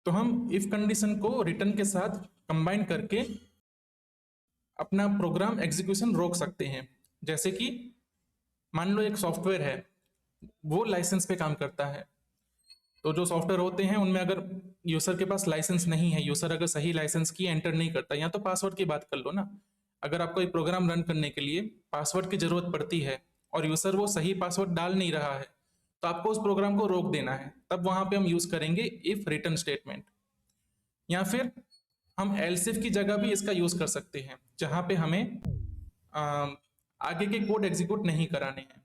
तो हम if condition को रिटर्न के साथ कंबाइन करके अपना प्रोग्राम एग्जीक्यूशन रोक सकते हैं। जैसे कि मान लो एक सॉफ्टवेयर है, वो लाइसेंस पे काम करता है। तो जो सॉफ्टवेयर होते हैं उनमें अगर यूजर के पास लाइसेंस नहीं है, यूजर अगर सही लाइसेंस की एंटर नहीं करता, या तो पासवर्ड की बात कर लो ना। अगर आपको एक प्रोग्राम रन करने के लिए पासवर्ड की जरूरत पड़ती है और यूजर वो सही पासवर्ड डाल नहीं रहा है, तो आपको उस प्रोग्राम को रोक देना है। तब वहां पे हम यूज करेंगे इफ रिटर्न स्टेटमेंट। या फिर हम एल्सिफ की जगह भी इसका यूज कर सकते हैं, जहां पे हमें आगे के कोड एग्जीक्यूट नहीं कराने हैं।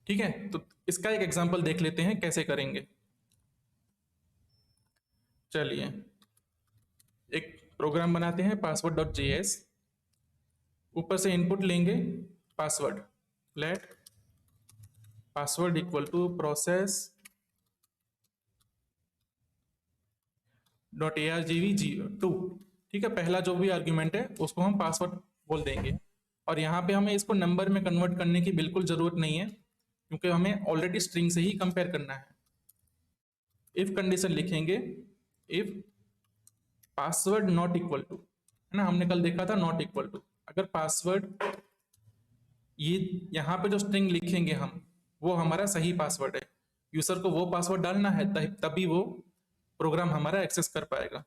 ठीक है, तो इसका एक एग्जांपल देख लेते हैं कैसे करेंगे। चलिए एक प्रोग्राम बनाते हैं पासवर्ड डॉट जेएस। ऊपर से इनपुट लेंगे password, let password equal to process dot argv2। ठीक है, पहला जो भी आर्ग्यूमेंट है उसको हम पासवर्ड बोल देंगे। और यहाँ पे हमें इसको नंबर में कन्वर्ट करने की बिल्कुल जरूरत नहीं है, क्योंकि हमें ऑलरेडी स्ट्रिंग से ही कंपेयर करना है। इफ कंडीशन लिखेंगे if password not equal to, है ना, हमने कल देखा था नॉट इक्वल टू। अगर पासवर्ड, ये यहाँ पे जो स्ट्रिंग लिखेंगे हम, वो हमारा सही पासवर्ड है, यूजर को वो पासवर्ड डालना है, तभी वो प्रोग्राम हमारा एक्सेस कर पाएगा।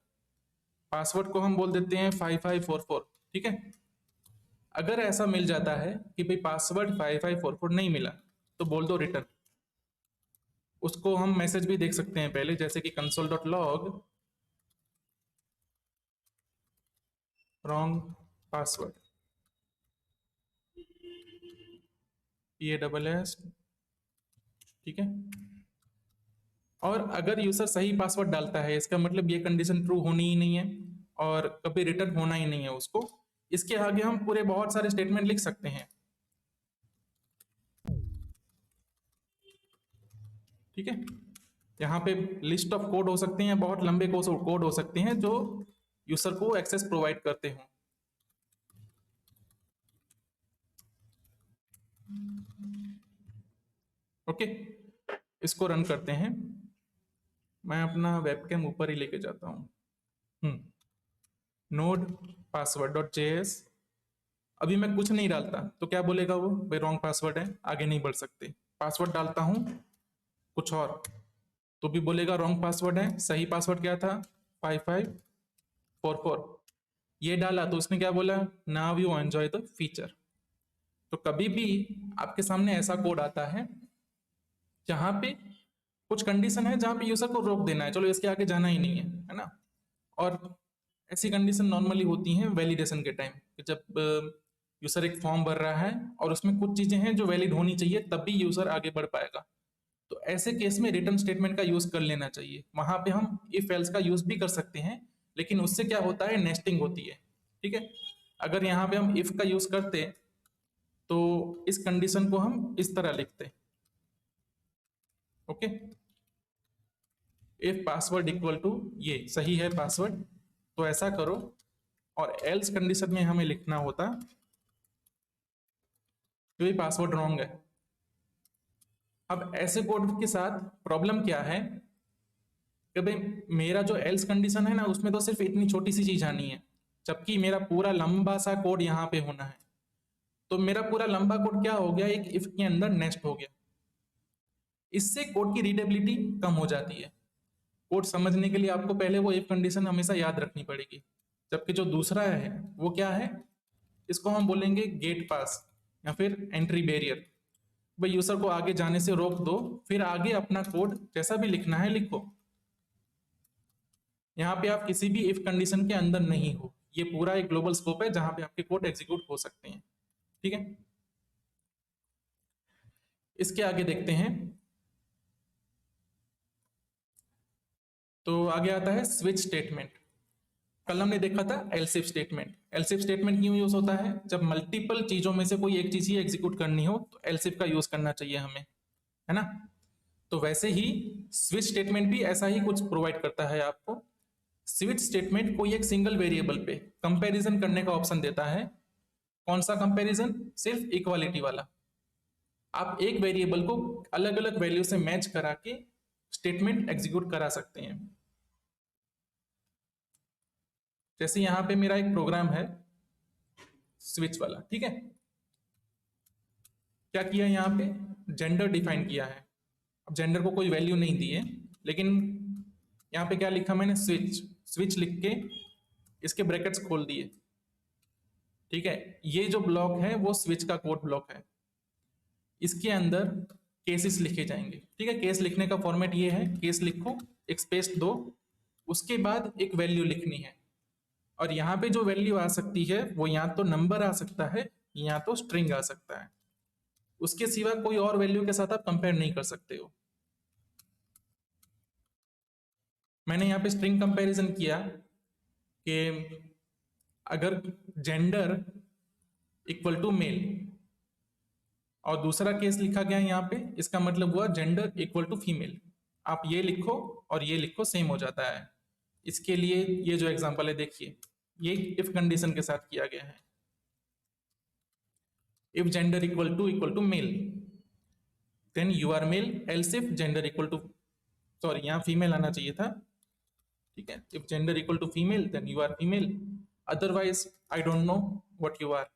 पासवर्ड को हम बोल देते हैं 5544। ठीक है, अगर ऐसा मिल जाता है कि भाई पासवर्ड 5544 नहीं मिला, तो बोल दो रिटर्न। उसको हम मैसेज भी देख सकते हैं पहले, जैसे कि console.log रॉन्ग पासवर्ड, PASS। ठीक है, और अगर यूजर सही पासवर्ड डालता है, इसका मतलब ये कंडीशन ट्रू होनी ही नहीं है और कभी रिटर्न होना ही नहीं है उसको। इसके आगे हम पूरे बहुत सारे स्टेटमेंट लिख सकते हैं। ठीक है, यहाँ पे लिस्ट ऑफ कोड हो सकते हैं, बहुत लंबे कोड हो सकते हैं जो यूजर को एक्सेस प्रोवाइड करते हो। ओके, इसको रन करते हैं। मैं अपना वेबकैम ऊपर ही लेके जाता हूं। Node password dot JS. अभी मैं कुछ नहीं डालता तो क्या बोलेगा वो, भाई रॉन्ग पासवर्ड है, आगे नहीं बढ़ सकते। पासवर्ड डालता हूं कुछ और, तो भी बोलेगा रॉन्ग पासवर्ड है। सही पासवर्ड क्या था, 5544। ये डाला तो उसने क्या बोला, now you enjoy the feature. तो कभी भी आपके सामने ऐसा कोड आता है जहां पे कुछ कंडीशन है, जहां पे यूजर को रोक देना है, चलो इसके आगे जाना ही नहीं है ना। और ऐसी कंडीशन नॉर्मली होती हैं वैलिडेशन के टाइम, जब यूजर एक फॉर्म भर रहा है और उसमें कुछ चीजें हैं जो वैलिड होनी चाहिए, तभी यूजर आगे बढ़ पाएगा। तो ऐसे केस में रिटर्न स्टेटमेंट का यूज कर लेना चाहिए। वहां पे हम इफ एल्स का यूज भी कर सकते हैं, लेकिन उससे क्या होता है, नेस्टिंग होती है। ठीक है, अगर यहाँ पे हम इफ का यूज करते तो इस कंडीशन को हम इस तरह लिखते, okay, if password equal to, ये सही है पासवर्ड तो ऐसा करो। और एल्स कंडीशन में हमें लिखना होता कि भाई पासवर्ड रॉन्ग है। अब ऐसे कोड के साथ प्रॉब्लम क्या है कि भाई मेरा जो एल्स कंडीशन है ना, उसमें तो सिर्फ इतनी छोटी सी चीज आनी है, जबकि मेरा पूरा लंबा सा कोड यहाँ पे होना है। तो मेरा पूरा लंबा कोड क्या हो गया, एक इफ के अंदर नेस्ट हो गया। इससे कोड की रीडेबिलिटी कम हो जाती है। कोड समझने के लिए आपको पहले वो इफ कंडीशन हमेशा याद रखनी पड़ेगी। जबकि जो दूसरा है वो क्या है, इसको हम बोलेंगे गेट पास या फिर एंट्री बैरियर। भाई यूजर को आगे जाने से रोक दो, फिर आगे अपना कोड जैसा भी लिखना है लिखो। यहाँ पे आप किसी भी इफ कंडीशन के अंदर नहीं हो, ये पूरा एक ग्लोबल स्कोप है जहां पे आपके कोड एग्जीक्यूट हो सकते हैं। ठीक है, इसके आगे देखते हैं। तो आगे आता है स्विच स्टेटमेंट। कल हमने देखा था एलसिफ स्टेटमेंट। एलसिफ स्टेटमेंट क्यों यूज होता है, जब मल्टीपल चीजों में से कोई एक चीज ही एग्जीक्यूट करनी हो तो एलसिफ का यूज करना चाहिए हमें, है ना। तो वैसे ही स्विच स्टेटमेंट भी ऐसा ही कुछ प्रोवाइड करता है आपको। स्विच स्टेटमेंट कोई एक सिंगल वेरिएबल पे कंपैरिजन करने का ऑप्शन देता है। कौन सा कंपैरिजन, सिर्फ इक्वालिटी वाला। आप एक वेरिएबल को अलग अलग वैल्यू से मैच करा के स्टेटमेंट एग्जीक्यूट करा सकते हैं। जैसे यहाँ पे मेरा एक प्रोग्राम है स्विच वाला, ठीक है। क्या किया यहाँ पे, जेंडर डिफाइन किया है। अब जेंडर को कोई वैल्यू नहीं दी है, लेकिन यहाँ पे क्या लिखा मैंने, स्विच। स्विच लिख के इसके ब्रैकेट्स खोल दिए, ठीक है। ये जो ब्लॉक है वो स्विच का कोड ब्लॉक है। इसके अंदर केसेस लिखे जाएंगे, ठीक है। केस लिखने का फॉर्मेट ये है, केस लिखो, एक स्पेस दो, उसके बाद एक वैल्यू लिखनी है। और यहाँ पे जो वैल्यू आ सकती है वो या तो नंबर आ सकता है या तो स्ट्रिंग आ सकता है। उसके सिवा कोई और वैल्यू के साथ आप कंपेयर नहीं कर सकते हो। मैंने यहाँ पे स्ट्रिंग कंपैरिजन किया कि अगर जेंडर इक्वल टू मेल और दूसरा केस लिखा गया यहाँ पे, इसका मतलब हुआ जेंडर इक्वल टू फीमेल। आप ये लिखो और ये लिखो, सेम हो जाता है। इसके लिए ये जो एग्जांपल है देखिए, ये इफ कंडीशन के साथ किया गया है। If gender equal to male then you are male, else if gender equal to, sorry यहाँ फीमेल आना चाहिए था, ठीक है। If gender equal to female then you are female, otherwise I don't know what you are.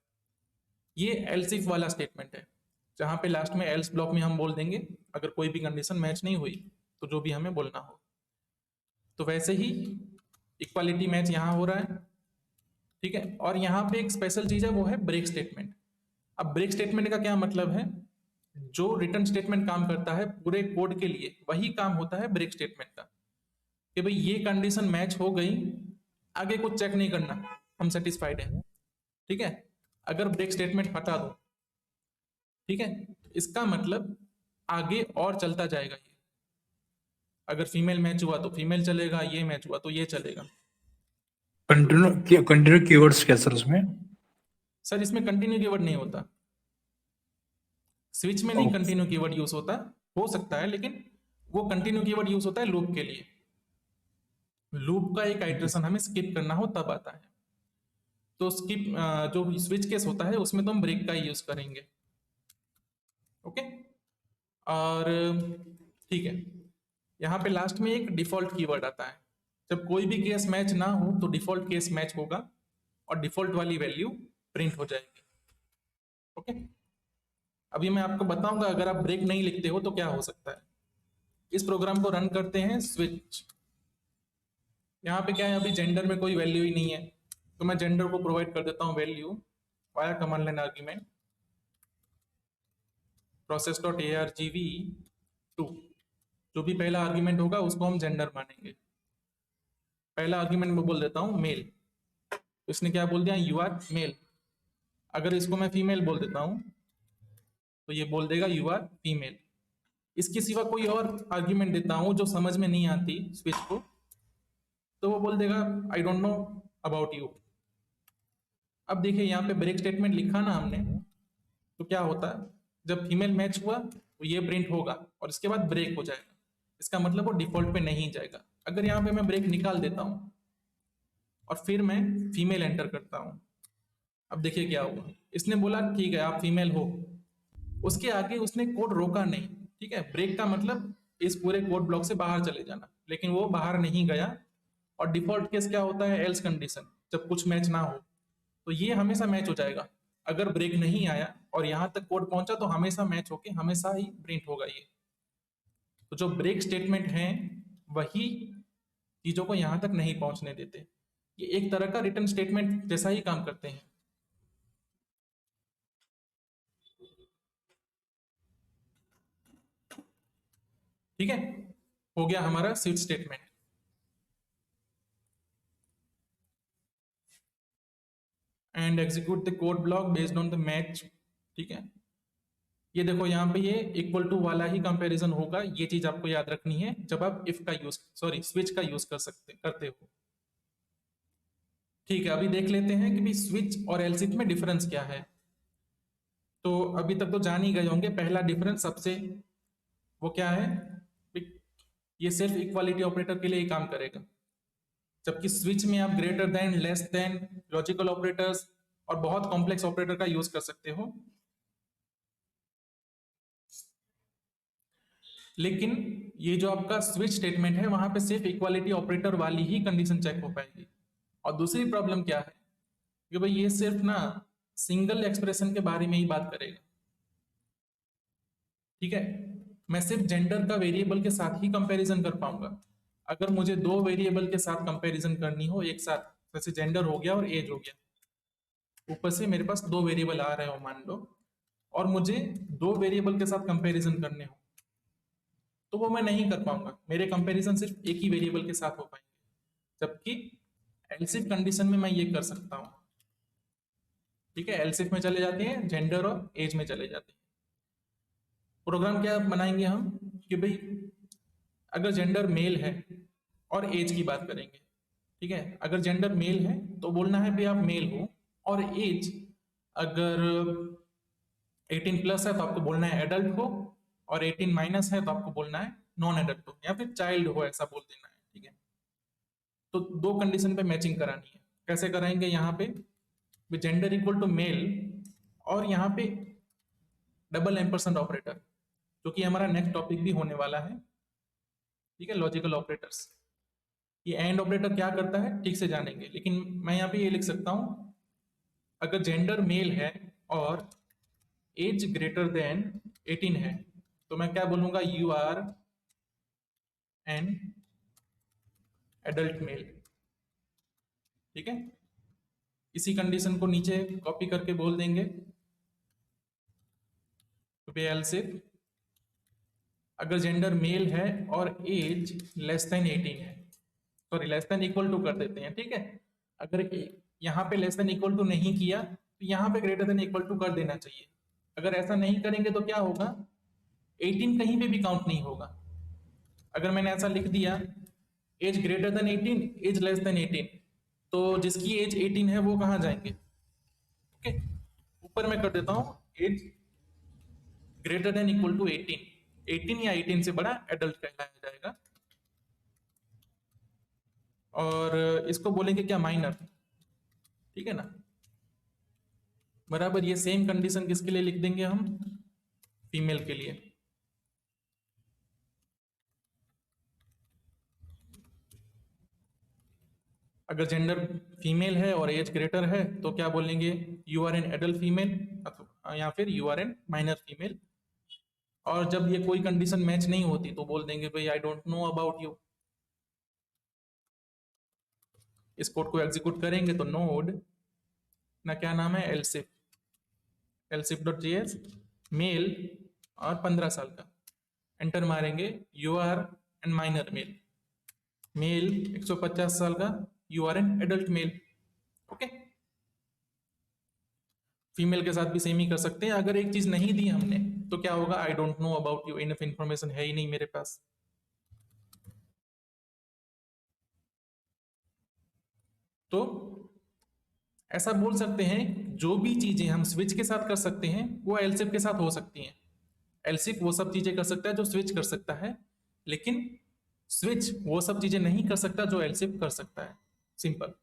ये else if वाला statement है, जहां पे लास्ट में एल्स ब्लॉक में हम बोल देंगे अगर कोई भी कंडीशन मैच नहीं हुई तो जो भी हमें बोलना हो। तो वैसे ही इक्वालिटी मैच यहाँ हो रहा है, ठीक है। और यहाँ पे एक स्पेशल चीज है, वो है ब्रेक स्टेटमेंट। अब ब्रेक स्टेटमेंट का क्या मतलब है, जो रिटर्न स्टेटमेंट काम करता है पूरे कोड के लिए वही काम होता है ब्रेक स्टेटमेंट का, कि भाई ये कंडीशन मैच हो गई, आगे कुछ चेक नहीं करना, हम सेटिस्फाइड है, ठीक है। अगर ब्रेक स्टेटमेंट हटा दो, ठीक है, इसका मतलब आगे और चलता जाएगा ये। अगर फीमेल मैच हुआ तो फीमेल चलेगा, ये मैच हुआ तो ये चलेगा। कंटिन्यू कीवर्ड्स क्या सर उसमें? सर इसमें कंटिन्यू कीवर्ड नहीं होता, स्विच में नहीं कंटिन्यू कीवर्ड यूज होता, हो सकता है, लेकिन वो कंटिन्यू कीवर्ड यूज होता है लूप के लिए। लूप का एक आइटरेशन हमें स्किप करना हो तब आता है। तो स्किप जो स्विच केस होता है उसमें तो हम ब्रेक का ही यूज करेंगे, ओके। और ठीक है, यहाँ पे लास्ट में एक डिफॉल्ट कीवर्ड आता है। जब कोई भी केस मैच ना हो तो डिफॉल्ट केस मैच होगा और डिफॉल्ट वाली वैल्यू प्रिंट हो जाएगी, ओके। अभी मैं आपको बताऊंगा अगर आप ब्रेक नहीं लिखते हो तो क्या हो सकता है। इस प्रोग्राम को रन करते हैं, स्विच। यहाँ पे क्या है, अभी जेंडर में कोई वैल्यू ही नहीं है, तो मैं जेंडर को प्रोवाइड कर देता हूँ value via command line argument process.argv2। जो भी पहला आर्ग्यूमेंट होगा उसको हम जेंडर मानेंगे। पहला आर्ग्यूमेंट में बोल देता हूँ मेल, तो इसने क्या बोल दिया, यू आर मेल। अगर इसको मैं फीमेल बोल देता हूँ तो ये बोल देगा यू आर फीमेल। इसके सिवा कोई और आर्ग्यूमेंट देता हूँ जो समझ में नहीं आती स्विच को, तो वो बोल देगा आई डोंट नो अबाउट यू। अब देखिए यहाँ पे ब्रेक स्टेटमेंट लिखा ना हमने, तो क्या होता है, जब फीमेल मैच हुआ तो ये प्रिंट होगा और इसके बाद ब्रेक हो जाएगा। इसका मतलब वो डिफॉल्ट पे नहीं जाएगा। अगर यहाँ पे मैं ब्रेक निकाल देता हूँ और फिर मैं फीमेल एंटर करता हूँ, अब देखिए क्या हुआ। इसने बोला ठीक है आप फीमेल हो, उसके आगे उसने कोड रोका नहीं, ठीक है। ब्रेक का मतलब इस पूरे कोड ब्लॉक से बाहर चले जाना, लेकिन वो बाहर नहीं गया। और डिफॉल्ट केस क्या होता है, एल्स कंडीशन, जब कुछ मैच ना हो तो ये हमेशा मैच हो जाएगा। अगर ब्रेक नहीं आया और यहाँ तक कोड पहुंचा तो हमेशा मैच होके हमेशा ही प्रिंट होगा ये। तो जो ब्रेक स्टेटमेंट है वही चीजों को यहाँ तक नहीं पहुंचने देते। ये एक तरह का रिटर्न स्टेटमेंट जैसा ही काम करते हैं, ठीक है। हो गया हमारा switch statement. And execute the code block based on the match, ठीक है। ये देखो यहाँ पे ये इक्वल टू वाला ही कंपैरिजन होगा, ये चीज आपको याद रखनी है जब आप इफ का यूज, सॉरी स्विच का यूज करते हो। ठीक है, अभी देख लेते हैं कि भी स्विच और एल्स इफ में डिफरेंस क्या है। तो अभी तक तो जान ही गए होंगे, पहला डिफरेंस सबसे वो क्या है, ये सिर्फ इक्वालिटी ऑपरेटर के लिए ही काम करेगा, जबकि स्विच में आप greater than, less than, logical operators और बहुत कॉम्प्लेक्स ऑपरेटर का यूज कर सकते हो। लेकिन ये जो आपका स्विच स्टेटमेंट है वहां पे सिर्फ इक्वालिटी ऑपरेटर वाली ही कंडीशन चेक हो पाएगी। और दूसरी प्रॉब्लम क्या है कि भाई ये सिर्फ ना सिंगल एक्सप्रेशन के बारे में ही बात करेगा, ठीक है। मैं सिर्फ जेंडर का वेरिएबल के साथ ही कंपैरिजन कर पाऊंगा। अगर मुझे दो वेरिएबल के साथ कंपैरिजन करनी हो एक साथ, जैसे जेंडर हो गया और एज हो गया, ऊपर से मेरे पास दो वेरिएबल आ रहे हो मान लो, और मुझे दो वेरिएबल के साथ कंपैरिजन करने हो, तो वो मैं नहीं कर पाऊंगा। मेरे कंपैरिजन सिर्फ एक ही वेरिएबल के साथ हो पाएंगे, जबकि एल्सिफ कंडीशन में मैं ये कर सकता हूँ, ठीक है। एल्सिफ में चले जाते हैं, जेंडर और एज में चले जाते हैं। प्रोग्राम क्या बनाएंगे हम कि भाई अगर जेंडर मेल है और एज की बात करेंगे, ठीक है। अगर जेंडर मेल है तो बोलना है भाई आप मेल हो, और एज अगर 18 प्लस है तो आपको बोलना है एडल्ट हो, और 18 माइनस है तो आपको बोलना है नॉन एडल्ट हो, या फिर चाइल्ड हो ऐसा बोल देना है, ठीक है। तो दो कंडीशन पे मैचिंग करानी है। कैसे कराएंगे? यहाँ पे जेंडर इक्वल टू मेल, और यहाँ पे डबल एम्परसेंड ऑपरेटर, जो कि हमारा नेक्स्ट टॉपिक भी होने वाला है, ठीक है, लॉजिकल ऑपरेटर्स। ये एंड ऑपरेटर क्या करता है ठीक से जानेंगे, लेकिन मैं यहाँ पे ये लिख सकता हूँ, अगर जेंडर मेल है और एज ग्रेटर देन 18 है, तो मैं क्या बोलूंगा? You are an adult male, ठीक है। इसी कंडीशन को नीचे कॉपी करके बोल देंगे तो एल्स इफ अगर जेंडर मेल है और एज लेस देन 18 है, sorry less than equal to कर देते हैं, ठीक है। अगर यहाँ पे लेस देन इक्वल टू नहीं किया तो यहाँ पे ग्रेटर देन इक्वल टू कर देना चाहिए। अगर ऐसा नहीं करेंगे तो क्या होगा? 18 कहीं पे भी काउंट नहीं होगा। अगर मैंने ऐसा लिख दिया age greater than 18, age less than 18, तो जिसकी एज 18 है वो कहाँ जाएंगे? ओके, ऊपर मैं कर देता हूँ age greater than equal to 18, 18 या 18 से बड़ा एडल्ट कहलाया जाएगा। और इसको बोलेंगे क्या? माइनर, ठीक है ना। बराबर ये सेम कंडीशन किसके लिए लिख देंगे हम? फीमेल के लिए। अगर जेंडर फीमेल है और एज ग्रेटर है तो क्या बोलेंगे? You are an adult female, या फिर you are an minor female. और जब ये कोई कंडीशन मैच नहीं होती तो बोल देंगे भाई I don't know about you. इस कोड को एग्जीक्यूट करेंगे तो नोड ना क्या नाम है? Elseif, elseif dot JS male और 15 साल का, एंटर मारेंगे। You are an minor male, male 150 साल का, you are an adult male, okay. Female के साथ भी सेम ही कर सकते हैं। अगर एक चीज नहीं दी हमने तो क्या होगा? आई don't know about you, enough information है ही नहीं मेरे पास। तो ऐसा बोल सकते हैं जो भी चीजें हम स्विच के साथ कर सकते हैं वो एलसिफ के साथ हो सकती हैं। एलसिफ वो सब चीजें कर सकता है जो स्विच कर सकता है, लेकिन स्विच वो सब चीजें नहीं कर सकता जो एलसिफ कर सकता है। सिंपल।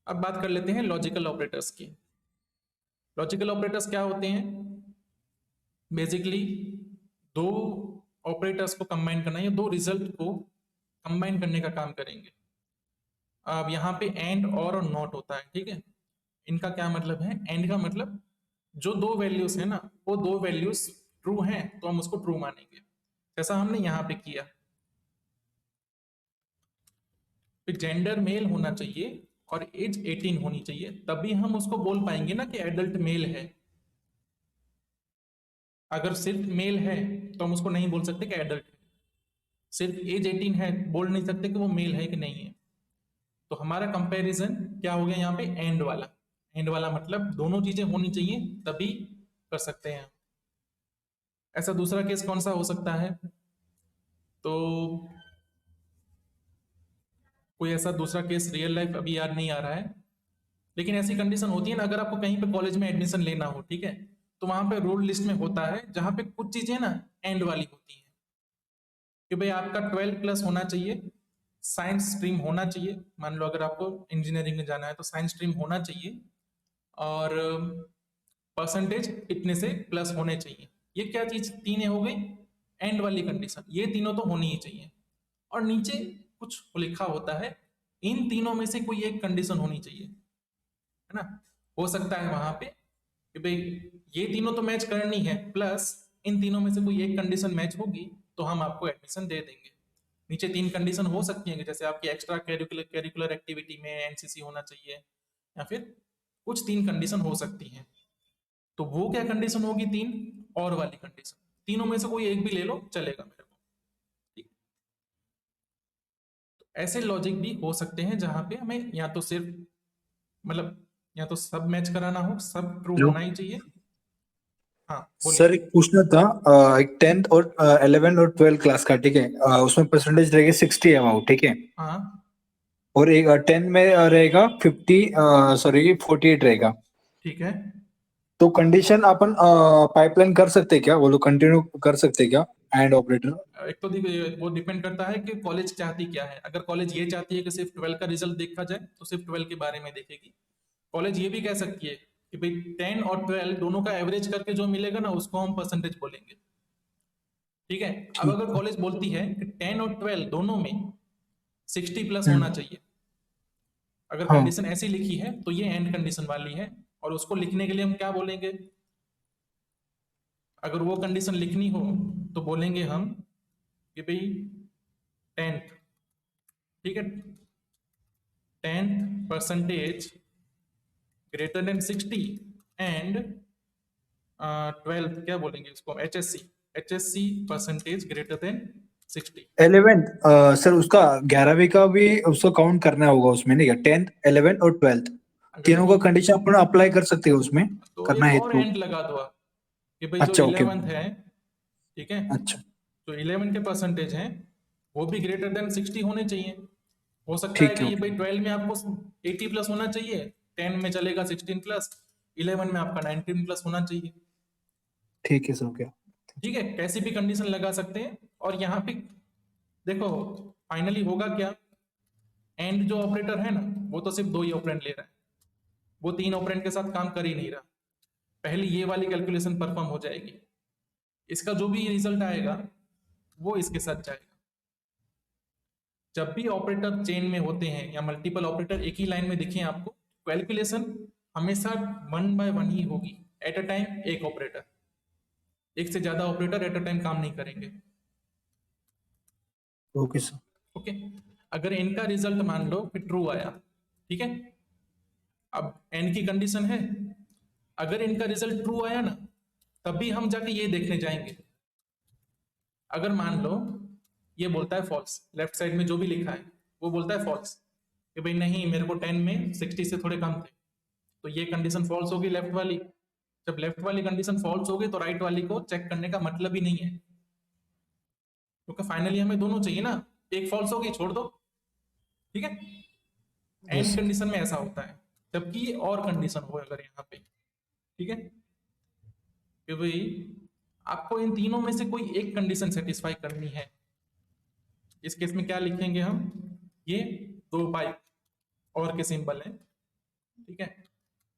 अब बात कर लेते हैं लॉजिकल ऑपरेटर्स की। लॉजिकल ऑपरेटर्स क्या होते हैं? बेसिकली दो ऑपरेटर्स को कंबाइन करना या दो रिजल्ट को कंबाइन करने का काम करेंगे। अब यहाँ पे एंड और नॉट होता है, ठीक है। इनका क्या मतलब है? एंड का मतलब जो दो वैल्यूज है ना, वो दो वैल्यूज ट्रू हैं तो हम उसको ट्रू मानेंगे, जैसा हमने यहाँ पे किया। फिर जेंडर मेल होना चाहिए और एज 18 होनी चाहिए, तभी हम उसको बोल पाएंगे ना कि एडल्ट मेल है। अगर सिर्फ मेल है तो हम उसको नहीं बोल सकते कि एडल्ट है। सिर्फ एज 18 है बोल नहीं सकते कि वो मेल है कि नहीं है। तो हमारा कंपैरिजन क्या हो गया यहाँ पे? एंड वाला। एंड वाला मतलब दोनों चीजें होनी चाहिए तभी कर सकते हैं। ऐसा दूसरा केस कौन सा हो सकता है? तो कोई ऐसा दूसरा केस रियल लाइफ अभी याद नहीं आ रहा है, लेकिन ऐसी कंडीशन होती है ना, अगर आपको कहीं पे कॉलेज में एडमिशन लेना हो, ठीक है, तो वहां पे रूल लिस्ट में होता है जहां पे कुछ चीजें ना एंड वाली होती है कि भाई आपका 12 प्लस होना चाहिए, साइंस स्ट्रीम होना चाहिए। मान लो अगर आपको इंजीनियरिंग में जाना है तो साइंस स्ट्रीम होना चाहिए, और परसेंटेज इतने से प्लस होने चाहिए, ये क्या चीज तीन हो गई, एंड वाली कंडीशन, ये तीनों तो होनी ही चाहिए। और नीचे कुछ लिखा होता है, इन तीनों में से कोई एक कंडीशन होनी चाहिए, है ना। हो सकता है वहां पे कि भाई ये तीनों तो मैच करनी है, प्लस इन तीनों में से कोई एक कंडीशन मैच होगी तो हम आपको एडमिशन दे देंगे। नीचे तीन कंडीशन हो सकती हैं, जैसे आपकी एक्स्ट्रा कैरिकुलर एक्टिविटी में एनसीसी होना चाहिए, या फिर कुछ तीन कंडीशन हो सकती हैं। तो वो क्या कंडीशन होगी, तीन और वाली कंडीशन, तीनों में से कोई एक भी ले लो चलेगा मेरे को, ठीक। तो ऐसे लॉजिक भी हो सकते हैं जहां पे हमें या तो सिर्फ मतलब या तो सब मैच कराना हो, सब ट्रू हेलो होना ही चाहिए। हाँ सर, बोलिए। एक पूछना था। एक 10th और 11 और 12 क्लास का, ठीक है। उसमें परसेंटेज रहेगी 60 अबाउट, ठीक है। हाँ और एक 10 में रहेगा 50, सॉरी 48 रहेगा। ठीक है। तो कंडीशन अपन पाइपलाइन कर सकते हैं क्या, वो लोग कंटिन्यू कर सकते हैं क्या, एंड ऑपरेटर? एक तो देखिए वो डिपेंड करता है कि कॉलेज चाहती क्या है। अगर कॉलेज ये चाहती है कि सिर्फ 12 का रिजल्ट देखा जाए तो सिर्फ 12 के बारे में देखेगी। कॉलेज ये भी कह सकती है कि भाई 10 और 12 दोनों का एवरेज करके जो मिलेगा ना उसको हम परसेंटेज बोलेंगे, ठीक है। अब ठीक अगर है। कॉलेज बोलती है कि 10 और 12 दोनों में 60 प्लस होना हम्म। चाहिए, अगर हाँ। कंडीशन ऐसी लिखी है तो ये एंड कंडीशन वाली है। और उसको लिखने के लिए हम क्या बोलेंगे, अगर वो कंडीशन लिखनी हो तो बोलेंगे हम कि भाई 10th, ठीक है, 10th percentage greater than 60 and 12th क्या बोलेंगे इसको, HSC, HSC percentage greater than 60। 11th, sir उसका 11वीं का भी उसको काउंट करना होगा उसमें, नहीं क्या? 10th 11th और 12th अगर तीनों का देखिए कंडीशन अपन अप्लाई कर सकते हैं उसमें, तो करना एक है और तो। एंड लगा दो आप कि भाई जो अच्छा, ओके। 11th है, ठीक है, अच्छा, जो 11 के परसेंटेज हैं वो भी ग्रेटर देन 60 होने चाहिए। हो सकता है ठीक कि है, ये ओके। भाई 12 में आपको 80 प्लस होना चाहिए, 10 में चलेगा 16 प्लस, 11 में आपका 19 प्लस होना चाहिए, ठीक है सर, ओके। ठीक है। कैसी भी कंडीशन लगा सकते हैं। और यहाँ पे देखो फाइनली होगा क्या, एंड जो ऑपरेटर है ना वो तो सिर्फ दो ही ऑपरेंड ले रहा है, वो तीन ऑपरेंड के साथ काम कर ही नहीं रहा। पहले ये वाली कैलकुलेशन परफॉर्म हो जाएगी, इसका जो भी रिजल्ट आएगा वो इसके साथ जाएगा। जब भी ऑपरेटर चेन में होते हैं या मल्टीपल ऑपरेटर एक ही लाइन में दिखे आपको, कैलकुलेशन हमेशा वन बाय वन ही होगी, एट अ टाइम एक ऑपरेटर, एक से ज्यादा ऑपरेटर एट अ टाइम काम नहीं करेंगे, ओके सर। ओके। अगर इनका रिजल्ट मान लो कि ट्रू आया, ठीक है, अब एन की कंडीशन है, अगर इनका रिजल्ट ट्रू आया ना तब भी हम जाके ये देखने जाएंगे। अगर मान लो ये बोलता है फॉल्स, लेफ्ट साइड में जो भी लिखा है वो बोलता है फॉल्स, कि भाई नहीं मेरे को 10 में 60 से थोड़े कम थे, तो ये कंडीशन फॉल्स होगी लेफ्ट वाली। जब लेफ्ट वाली कंडीशन फॉल्स होगी तो राइट वाली को चेक करने का मतलब ही नहीं है, क्योंकि फाइनली हमें दोनों चाहिए ना, एक फॉल्स होगी छोड़ दो, ठीक है। Yes and sir. कंडीशन में ऐसा होता है, जबकि और कंडीशन हो अगर यहाँ पे, ठीक है, कि भाई आपको इन तीनों में से कोई एक कंडीशन सेटिस्फाई करनी है। इस केस में क्या लिखेंगे हम, ये दो पाइप और के सिंबल हैं, ठीक है।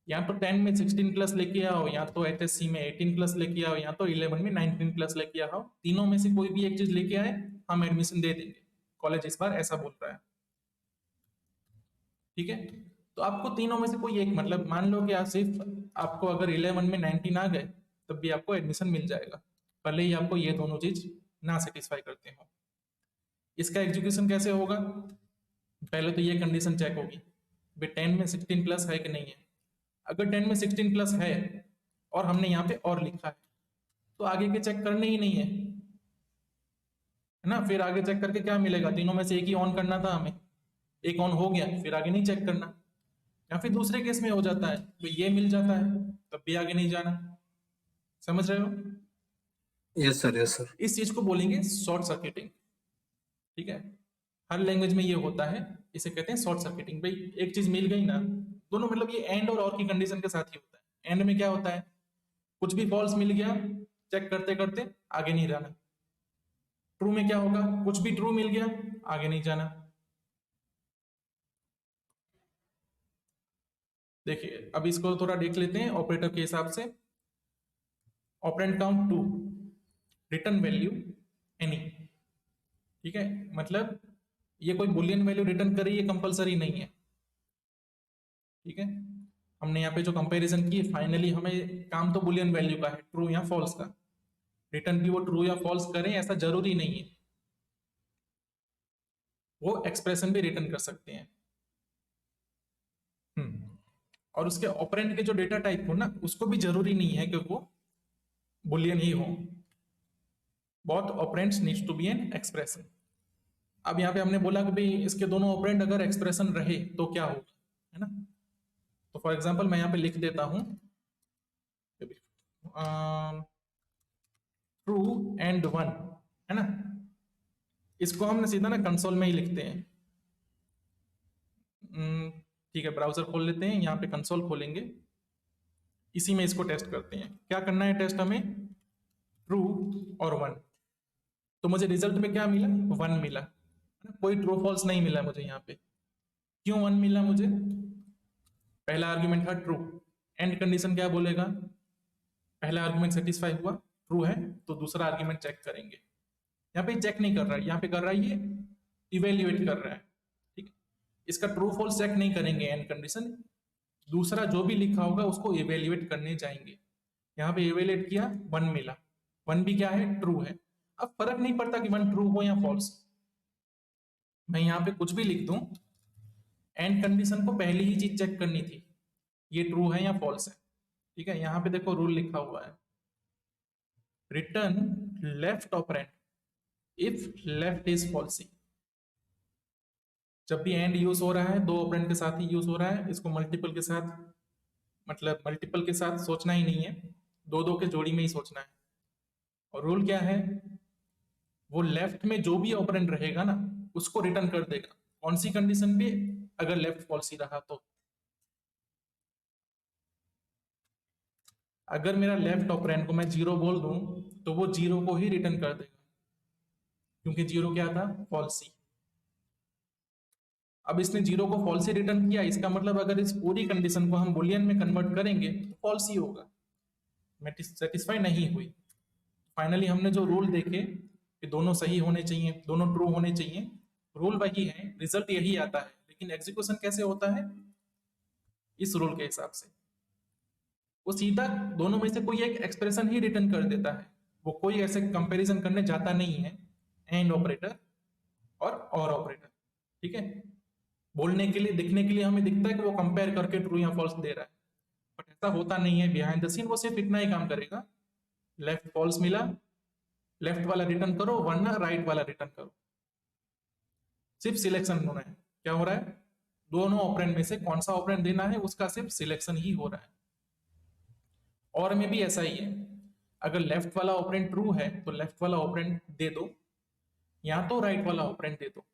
या तो 10 में 16 प्लस लेके आओ, या तो एचएससी में 18 प्लस लेके आओ, या तो 11 में 19 प्लस लेके आओ, तीनों में से कोई भी एक चीज लेके आए हम एडमिशन दे देंगे। कॉलेज इस बार ऐसा बोल रहा है, ठीक है। तो आपको तीनों में से कोई एक, मतलब मान लो कि आप सिर्फ आपको अगर 11 में 19 आ गए तब भी आपको एडमिशन मिल जाएगा, भले ही आपको ये दोनों चीज ना सेटिस्फाई करते हो। इसका एग्जीक्यूशन कैसे होगा, पहले तो ये कंडीशन चेक होगी भाई 10 में 16 प्लस है कि नहीं है। अगर 10 में 16 प्लस है और हमने यहाँ पे और लिखा है तो आगे के चेक करने ही नहीं है, है ना। फिर आगे चेक करके क्या मिलेगा, तीनों में से एक ही ऑन करना था हमें, एक ऑन हो गया फिर आगे नहीं चेक करना। या फिर दूसरे केस में हो जाता है तो ये मिल जाता है तब भी आगे नहीं जाना, समझ रहे हो। Yes sir, yes sir. इस चीज को बोलेंगे शॉर्ट सर्किटिंग, ठीक है। हर लैंग्वेज में ये होता है, इसे कहते हैं शॉर्ट सर्किटिंग। भाई एक चीज मिल गई ना, दोनों मतलब ये एंड और की कंडीशन के साथ ही होता है। एंड में क्या होता है, कुछ भी फॉल्स मिल गया चेक करते करते आगे नहीं जाना। ट्रू में क्या होगा, कुछ भी ट्रू मिल गया आगे नहीं जाना। देखिए अब इसको थोड़ा देख लेते हैं ऑपरेटर के हिसाब से। Operand count 2, return value any. ठीक है, मतलब ये कोई बुलियन वैल्यू रिटर्न करे ये कंपलसरी नहीं है। ठीक है, हमने यहाँ पे जो कंपैरिजन की फाइनली हमें काम तो बुलियन वैल्यू का है, ट्रू या फॉल्स का। रिटर्न की वो ट्रू या फॉल्स करें ऐसा जरूरी नहीं है, वो एक्सप्रेशन भी रिटर्न कर सकते हैं। और उसके ऑपरेंड के जो डेटा टाइप हो ना, उसको भी जरूरी नहीं है कि वो बुलियन ही हो। Both operands needs to be an expression. अब यहाँ पे हमने बोला कि भाई इसके दोनों ऑपरेंड अगर एक्सप्रेशन रहे तो क्या होगा, है ना। तो फॉर एग्जांपल मैं यहाँ पे लिख देता हूं ट्रू एंड वन, है ना। इसको हमने सीधा ना कंसोल में ही लिखते हैं। ठीक है, ब्राउजर खोल लेते हैं, यहाँ पे कंसोल खोलेंगे, इसी में इसको टेस्ट करते हैं। क्या करना है टेस्ट हमें, ट्रू और वन। तो मुझे रिजल्ट में क्या मिला, वन मिला, कोई ट्रू फॉल्स नहीं मिला मुझे यहाँ पे। क्यों वन मिला मुझे, पहला आर्ग्यूमेंट था ट्रू, एंड कंडीशन क्या बोलेगा, पहला आर्ग्यूमेंट सेटिस्फाई हुआ, ट्रू है, तो दूसरा आर्ग्यूमेंट चेक करेंगे। यहाँ पे चेक नहीं कर रहा है, यहाँ पे कर रहा है ये इवेल्युएट कर रहा है। ठीक है, इसका ट्रू फॉल्स चेक नहीं करेंगे एंड कंडीशन, दूसरा जो भी लिखा होगा उसको इवेल्युएट करने जाएंगे। यहाँ पे इवेल्युएट किया, वन मिला, वन भी क्या है, ट्रू है। अब फर्क नहीं पड़ता कि वन ट्रू हो या फॉल्स, मैं यहाँ पे कुछ भी लिख दूं, एंड कंडीशन को पहले ही चीज चेक करनी थी, ये ट्रू है या फॉल्स है। ठीक है, यहाँ पे देखो रूल लिखा हुआ है, return left operand if left is falsies. जब भी एंड यूज हो रहा है दो ऑपरेंड के साथ ही यूज हो रहा है, इसको मल्टीपल के साथ, मतलब मल्टीपल के साथ सोचना ही नहीं है, दो दो के जोड़ी में ही सोचना है। और रूल क्या है, वो लेफ्ट में जो भी ऑपरेंड रहेगा ना उसको रिटर्न कर देगा, कौन सी कंडीशन पे, अगर लेफ्ट फॉल्सी रहा तो। अगर मेरा लेफ्ट ऑपरेंड को मैं जीरो बोल दूं तो वो जीरो को ही रिटर्न कर देगा, क्योंकि जीरो क्या था, फॉल्सी। अब इसने जीरो को फॉल्स ही रिटर्न किया, इसका मतलब अगर इस पूरी कंडीशन को हम बुलियन में कन्वर्ट करेंगे तो फॉल्स ही होगा, सेटिस्फाई नहीं हुई। फाइनली हमने जो रूल देखे कि दोनों सही होने चाहिए, दोनों ट्रू होने चाहिए, रूल वही है, रिजल्ट यही आता है, लेकिन एग्जीक्यूशन कैसे होता है, इस रूल के हिसाब से। वो सीधा दोनों में से कोई एक एक्सप्रेशन ही रिटर्न कर देता है, वो कोई ऐसे कंपैरिजन करने जाता नहीं है, एंड ऑपरेटर और ऑपरेटर। ठीक है, बोलने के लिए, दिखने के लिए हमें दिखता है कि वो कंपेयर करके ट्रू या फॉल्स दे रहा है, बट ऐसा होता नहीं है। बिहाइंड द सीन वो सिर्फ इतना ही काम करेगा, लेफ्ट फॉल्स मिला, लेफ्ट वाला रिटर्न करो, वरना राइट वाला रिटर्न करो। सिर्फ सिलेक्शन होना है, क्या हो रहा है, दोनों ऑपरेंड में से कौन सा ऑपरेंड देना है उसका सिर्फ सिलेक्शन ही हो रहा है। और में भी ऐसा ही है, अगर लेफ्ट वाला ऑपरेंड ट्रू है तो लेफ्ट वाला ऑपरेंड दे दो, या तो राइट वाला ऑपरेंड दे दो,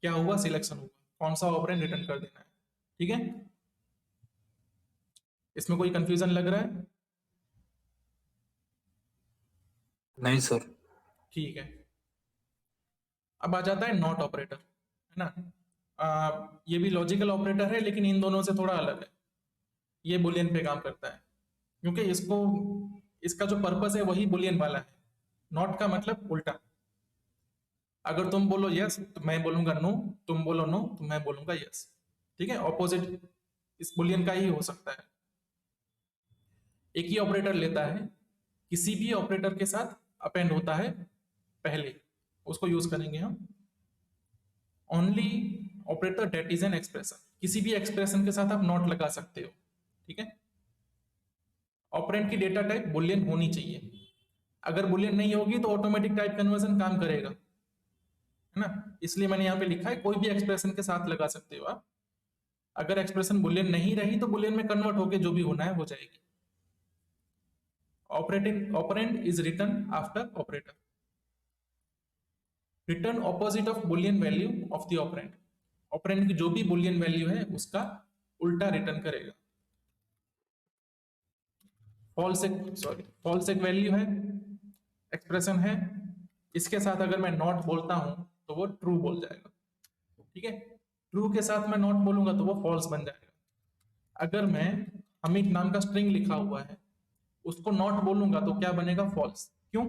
क्या हुआ, सिलेक्शन हुआ, कौन सा ऑपरेंड रिटर्न कर देना है। ठीक है, इसमें कोई कंफ्यूजन लग रहा है, नहीं सर। ठीक है। अब आ जाता है नॉट ऑपरेटर, है ना। ये भी लॉजिकल ऑपरेटर है लेकिन इन दोनों से थोड़ा अलग है, ये बुलियन पे काम करता है, क्योंकि इसको, इसका जो पर्पस है वही बुलियन वाला है। नॉट का मतलब उल्टा, अगर तुम बोलो यस तो मैं बोलूंगा नो, तुम बोलो नो तो मैं बोलूंगा यस। ठीक है, ऑपोजिट इस बुलियन का ही हो सकता है। एक ही ऑपरेटर लेता है, किसी भी ऑपरेटर के साथ अपेंड होता है पहले, उसको यूज करेंगे हम। Only operator that is an expression, किसी भी एक्सप्रेशन के साथ आप नॉट लगा सकते हो। ठीक है, ऑपरेंड की डेटा टाइप बुलियन होनी चाहिए, अगर बुलियन नहीं होगी तो ऑटोमेटिक टाइप कन्वर्जन काम करेगा, है ना। इसलिए मैंने यहाँ पे लिखा है कोई भी एक्सप्रेशन के साथ लगा सकते हो आप, अगर एक्सप्रेशन बुलियन नहीं रही तो बुलियन में कन्वर्ट होके जो भी होना है हो जाएगी। Operating operand is return after operator, return opposite of Boolean value of the operand, operand की जो भी बुलियन वैल्यू है उसका उल्टा रिटर्न करेगा। फॉल्स एक, सॉरी फॉल्स एक वैल्यू है, एक्सप्रेशन है, इसके साथ अगर मैं नॉट बोलता हूं तो वो ट्रू बोल जाएगा। ठीक है, ट्रू के साथ मैं नॉट बोलूंगा तो वो फॉल्स बन जाएगा। अगर मैं अमित नाम का स्ट्रिंग लिखा हुआ है उसको नॉट बोलूंगा तो क्या बनेगा, फॉल्स। क्यों,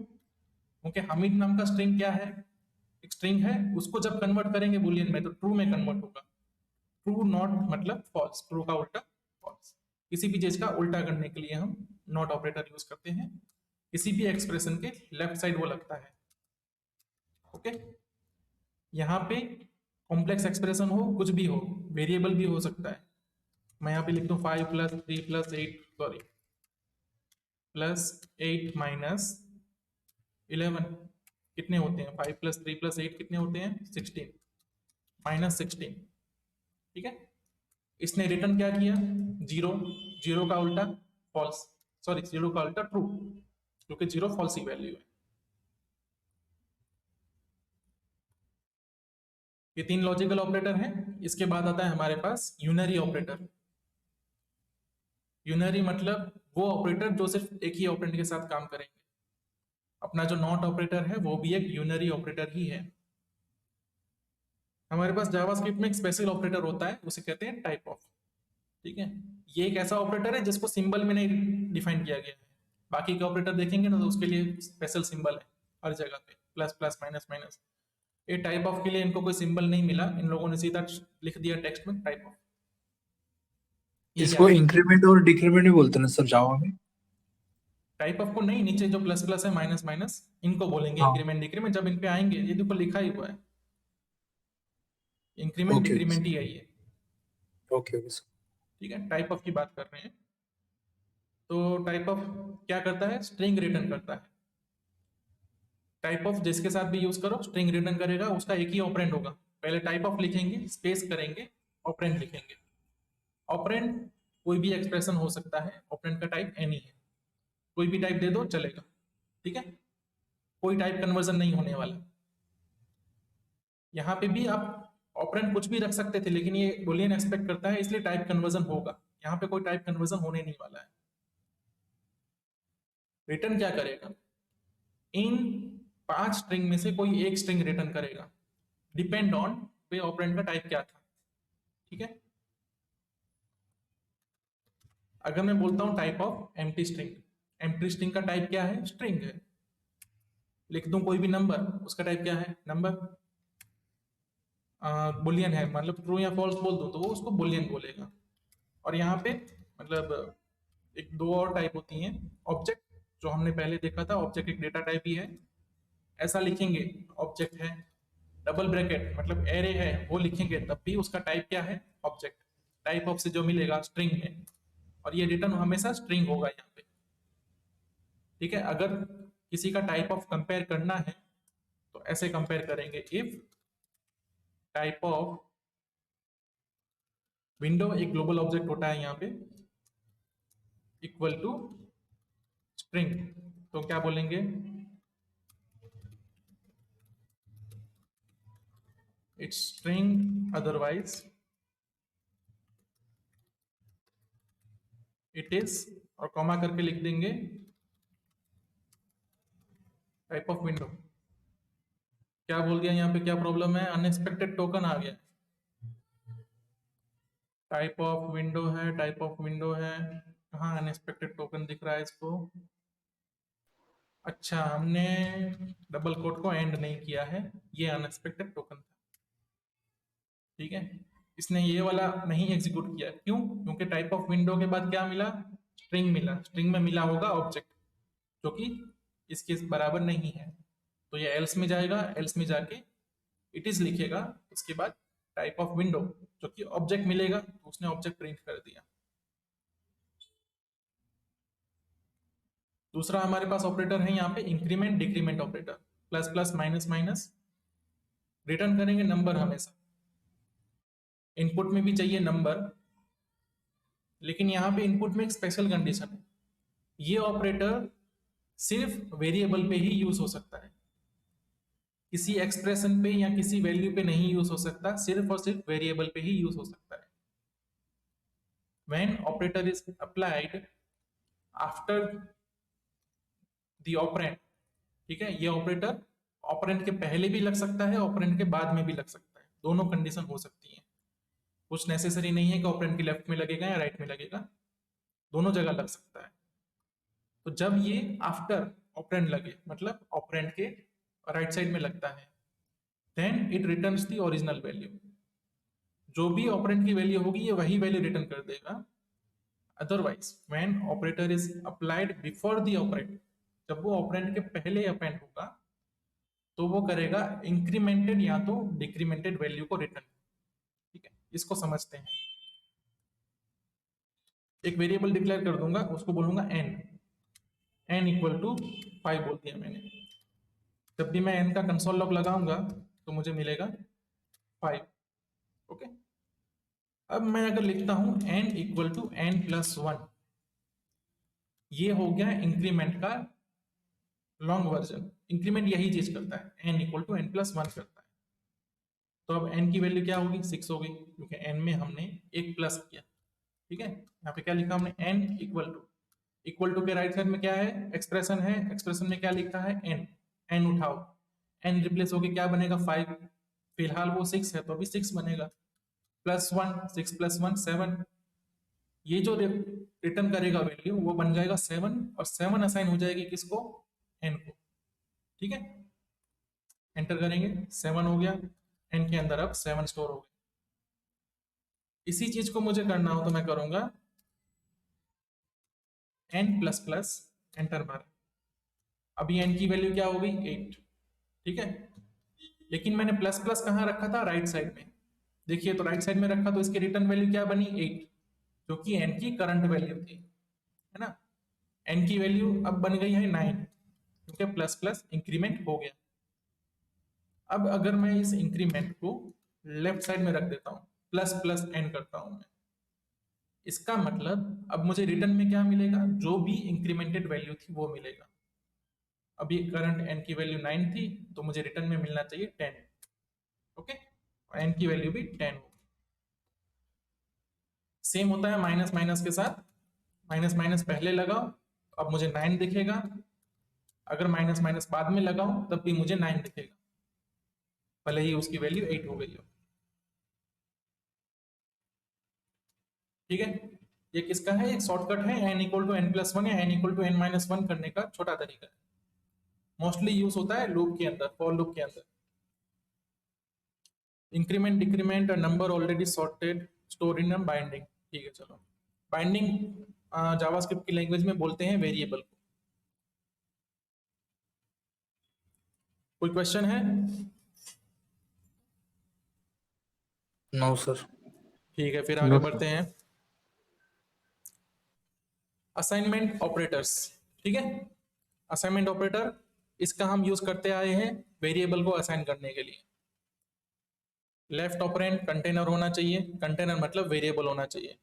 क्योंकि हामिद नाम का स्ट्रिंग क्या है, एक स्ट्रिंग है, उसको जब कन्वर्ट करेंगे बुलियन में तो ट्रू में कन्वर्ट होगा। ट्रू नॉट मतलब फॉल्स, ट्रू का उल्टा फॉल्स। किसी भी चीज का उल्टा करने के लिए हम नॉट ऑपरेटर यूज करते हैं, किसी भी एक्सप्रेशन के लेफ्ट साइड वो लगता है। ओके, यहाँ पे कॉम्प्लेक्स एक्सप्रेशन हो, कुछ भी हो, वेरिएबल भी हो सकता है। मैं यहाँ पे लिख दूं 5 + 3 + 8 सॉरी +8 - 11 कितने होते हैं? 5 + 3 + 8 कितने होते हैं? 16 -16। ठीक है, इसने रिटर्न क्या किया? 0। 0 का उल्टा फॉल्स, सॉरी 0 का उल्टा ट्रू, क्योंकि 0 फॉल्स की वैल्यू है। ये 3 लॉजिकल ऑपरेटर हैं। इसके बाद आता है हमारे पास यूनरी ऑपरेटर। यूनरी मतलब वो ऑपरेटर जो सिर्फ एक ही ऑपरेंड के साथ काम करेंगे। अपना जो नॉट ऑपरेटर है वो भी एक यूनरी ऑपरेटर ही है। हमारे पास जावास्क्रिप्ट में एक स्पेशल ऑपरेटर होता है, उसे कहते हैं टाइप ऑफ। ठीक है, ये एक ऐसा ऑपरेटर है जिसको सिंबल में नहीं डिफाइन किया गया है। बाकी के ऑपरेटर देखेंगे ना तो उसके लिए स्पेशल सिंबल है हर जगह पे, प्लस प्लस माइनस माइनस। ये टाइप ऑफ के लिए इनको कोई सिंबल नहीं मिला, इन लोगों ने सीधा लिख दिया टेक्स्ट में टाइप ऑफ। ये क्या इसको है? इंक्रीमेंट और डिक्रीमेंट भी बोलते हैं ना सर जावा में? टाइप ऑफ को नहीं, नीचे जो प्लस प्लस है माइनस माइनस इनको बोलेंगे हाँ। Increment decrement. जब इन पे आएंगे ये देखो लिखा ही हुआ है, इंक्रीमेंट ओके डिक्रीमेंट ही है ये। Okay okay sir. ठीक है, टाइप ऑफ की बात कर रहे हैं। तो टाइप ऑफ क्या करता है? स्ट्रिंग रिटर्न करता है। टाइप ऑफ जिसके साथ भी यूज करो स्ट्रिंग रिटर्न करेगा, उसका एक ही ऑपरेंड होगा। पहले टाइप ऑफ लिखेंगे, स्पेस करेंगे, ऑपरेंड लिखेंगे। ऑपरेंड कोई भी एक्सप्रेशन हो सकता है, ऑपरेंड का टाइप एनी है, कोई भी टाइप दे दो चलेगा। ठीक है, कोई टाइप कन्वर्जन नहीं होने वाला। यहाँ पे भी आप ऑपरेंड कुछ भी रख सकते थे, लेकिन ये बुलियन एक्सपेक्ट करता है इसलिए टाइप कन्वर्जन होगा। यहाँ पे कोई टाइप कन्वर्जन होने नहीं वाला है। रिटर्न क्या करेगा? इन 5 स्ट्रिंग में से कोई एक स्ट्रिंग रिटर्न करेगा, डिपेंड ऑन वे ऑपरेंड का टाइप क्या था। ठीक है, अगर मैं बोलता हूं type of empty string, empty string का टाइप क्या है? स्ट्रिंग है। लिख दूं कोई भी नंबर, उसका टाइप क्या है? नंबर। बुलियन है, मतलब ट्रू या फॉल्स बोल दूं तो वो उसको बुलियन बोलेगा। और यहाँ पे मतलब एक दो और टाइप होती हैं। ऑब्जेक्ट, जो हमने पहले देखा था, ऑब्जेक्ट एक डेटा टाइप ही है। ऐसा लिखेंगे ऑब्जेक्ट है, डबल ब्रैकेट मतलब एरे है वो लिखेंगे तब भी उसका टाइप क्या है? ऑब्जेक्ट। टाइप ऑफ से जो मिलेगा स्ट्रिंग है, और ये रिटर्न हमेशा स्ट्रिंग होगा यहाँ पे। ठीक है, अगर किसी का टाइप ऑफ कंपेयर करना है तो ऐसे कंपेयर करेंगे, इफ टाइप ऑफ विंडो एक ग्लोबल ऑब्जेक्ट होता है यहाँ पे, इक्वल टू स्ट्रिंग, तो क्या बोलेंगे? It's string otherwise it is, और कॉमा करके लिख देंगे टाइप ऑफ विंडो। क्या बोल दिया यहाँ पे? क्या प्रॉब्लम है? अनएक्सपेक्टेड टोकन आ गया। टाइप ऑफ विंडो है, टाइप ऑफ विंडो है, कहाँ अनएक्सपेक्टेड टोकन दिख रहा है इसको? अच्छा, हमने डबल कोट को एंड नहीं किया है, ये अनएक्सपेक्टेड टोकन था। ठीक है, इसने ये वाला नहीं एग्जीक्यूट किया, क्यों? क्योंकि टाइप ऑफ विंडो के बाद क्या मिला? स्ट्रिंग मिला। स्ट्रिंग में मिला होगा ऑब्जेक्ट, जो कि इसके बराबर नहीं है, तो ये एल्स में जाएगा, एल्स में जाके इट इज लिखेगा, उसके बाद टाइप ऑफ विंडो जो कि ऑब्जेक्ट मिलेगा, तो उसने ऑब्जेक्ट प्रिंट कर दिया। दूसरा हमारे पास ऑपरेटर है यहाँ पे increment decrement operator. Plus plus minus minus return करेंगे नंबर हमेशा। इनपुट में भी चाहिए नंबर, लेकिन यहाँ पे इनपुट में एक स्पेशल कंडीशन है, ये ऑपरेटर सिर्फ वेरिएबल पे ही यूज हो सकता है, किसी एक्सप्रेशन पे या किसी वैल्यू पे नहीं यूज हो सकता, सिर्फ और सिर्फ वेरिएबल पे ही यूज हो सकता है। when operator is applied after the operand, ठीक है, ये ऑपरेटर ऑपरेंड के पहले भी लग सकता है, ऑपरेंड के बाद में भी लग सकता है, दोनों कंडीशन हो सकती है। कुछ नेसेसरी नहीं है कि ऑपरेंड के लेफ्ट में लगेगा या राइट में लगेगा, दोनों जगह लग सकता है। तो जब ये आफ्टर ऑपरेंड लगे, मतलब ऑपरेंड के राइट साइड में लगता है, then it returns the original value. जो भी ऑपरेंड की वैल्यू होगी ये वही वैल्यू रिटर्न कर देगा। Otherwise when operator is applied before the operand, जब वो ऑपरेंड के पहले अपेंड होगा तो वो करेगा इंक्रीमेंटेड या तो डिक्रीमेंटेड वैल्यू को रिटर्न। ठीक है, इसको समझते हैं। एक वेरिएबल डिक्लेयर कर दूंगा, उसको बोलूंगा n इक्वल टू 5 बोल दिया मैंने। जब भी मैं n का कंसोल लॉग लगाऊंगा तो मुझे मिलेगा 5। ओके, अब मैं अगर लिखता हूं n इक्वल टू n+1, ये हो गया इंक्रीमेंट का लॉन्ग वर्जन। इंक्रीमेंट यही चीज करता है, n इक्वल टू n+1 करता है। तो अब n की वैल्यू क्या होगी, 6 हो गई, क्योंकि n में हमने एक प्लस किया। ठीक है, यहाँ पे क्या लिखा हमने, n इक्वल टू के राइट साइड में क्या है, एक्सप्रेशन है, एक्सप्रेशन में क्या लिखा है, n उठाओ, n रिप्लेस होके क्या बनेगा, 5। फिलहाल वो 6 है तो अभी 6 बनेगा, +1, 6 + 1 7। ये जो रिटर्न करेगा वैल्यू वो बन जाएगा 7, और 7 असाइन हो जाएगी किसको, n को। ठीक है, एंटर करेंगे, 7 हो गया, n के अंदर अब 7 स्टोर हो गया। इसी चीज को मुझे करना हो तो मैं करूंगा n++, एंटर मार। अभी n की वैल्यू क्या हो गई, 8। ठीक है, लेकिन मैंने प्लस प्लस कहाँ रखा था, राइट साइड में। देखिए तो राइट साइड में रखा तो इसकी रिटर्न वैल्यू क्या बनी, 8, जो कि n की करंट वैल्यू थी, है ना। n की वैल्यू अब बन गई है 9, क्योंकि प्लस प्लस इंक्रीमेंट हो गया। अब अगर मैं इस इंक्रीमेंट को लेफ्ट साइड में रख देता हूं, प्लस प्लस n करता हूं मैं, इसका मतलब अब मुझे रिटर्न में क्या मिलेगा, जो भी इंक्रीमेंटेड वैल्यू थी वो मिलेगा। अभी करंट n की वैल्यू 9 थी, तो मुझे रिटर्न में मिलना चाहिए 10। ओके, और n की वैल्यू भी 10 होगी। सेम होता है माइनस माइनस के साथ, माइनस माइनस पहले लगाओ, अब मुझे 9 दिखेगा। अगर माइनस माइनस बाद में लगाओ तब भी मुझे 9 दिखेगा, भले ही उसकी वैल्यू 8 हो गई हो। ठीक है, ये किसका है, एक शॉर्टकट है, n इक्वल टू n+1 या n इक्वल टू n-1 करने का छोटा तरीका है। मोस्टली यूज होता है लूप के अंदर, फॉर लूप के अंदर। Increment decrement number already sorted store in binding. ठीक है, चलो बाइंडिंग जावास्क्रिप्ट की लैंग्वेज में बोलते हैं वेरिएबल को। कोई क्वेश्चन है? No sir. ठीक है, फिर आगे नो बढ़ते हैं। Assignment operators. ठीक है, असाइनमेंट ऑपरेटर, इसका हम यूज करते आए हैं वेरिएबल को असाइन करने के लिए। लेफ्ट ऑपरेंड कंटेनर होना चाहिए, कंटेनर मतलब वेरिएबल होना चाहिए।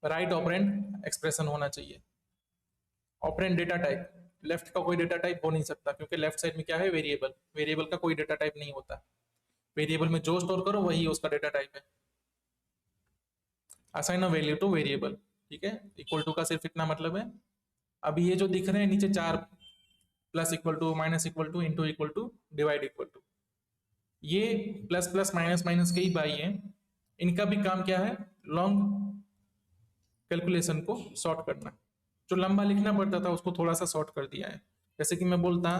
राइट ऑपरेंड एक्सप्रेशन होना चाहिए। ऑपरेंड डेटा टाइप, लेफ्ट का कोई डेटा टाइप हो नहीं सकता, क्योंकि लेफ्ट साइड में क्या है, वेरिएबल। वेरिएबल का कोई डेटा टाइप नहीं होता, वेरिएबल में जो स्टोर करो वही उसका डेटा टाइप है। Assign a value two variable. ठीक है, इक्वल टू का सिर्फ इतना मतलब है। अभी ये जो दिख रहे हैं नीचे 4, plus equal to, minus equal to, into equal to, divide equal to, ये प्लस प्लस माइनस माइनस के ही बाई हैं। इनका भी काम क्या है, लॉन्ग कैलकुलेशन को शॉर्ट करना। जो लंबा लिखना पड़ता था उसको थोड़ा सा शॉर्ट कर दिया है। जैसे कि मैं बोलता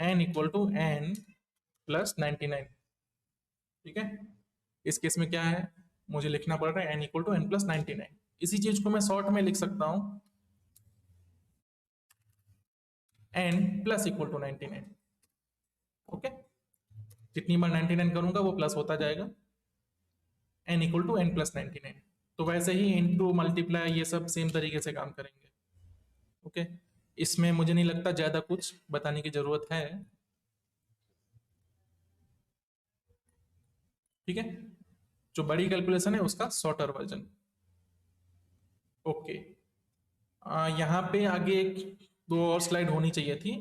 n इक्वल टू n+99। ठीक है, इस केस में क्या है, मुझे लिखना पड़ रहा है n इक्वल टू n+99। इसी चीज को मैं शॉर्ट में लिख सकता हूं n plus equal to 99। Okay, जितनी बार 99 करूंगा वो प्लस होता जाएगा, n इक्वल टू n+99। तो वैसे ही इंटू मल्टीप्लाई ये सब सेम तरीके से काम करेंगे। ओके, इसमें मुझे नहीं लगता ज्यादा कुछ बताने की जरूरत है। ठीक है, जो बड़ी कैलकुलेशन है उसका शॉर्टर वर्जन। ओके, यहाँ पे आगे एक दो और स्लाइड होनी चाहिए थी,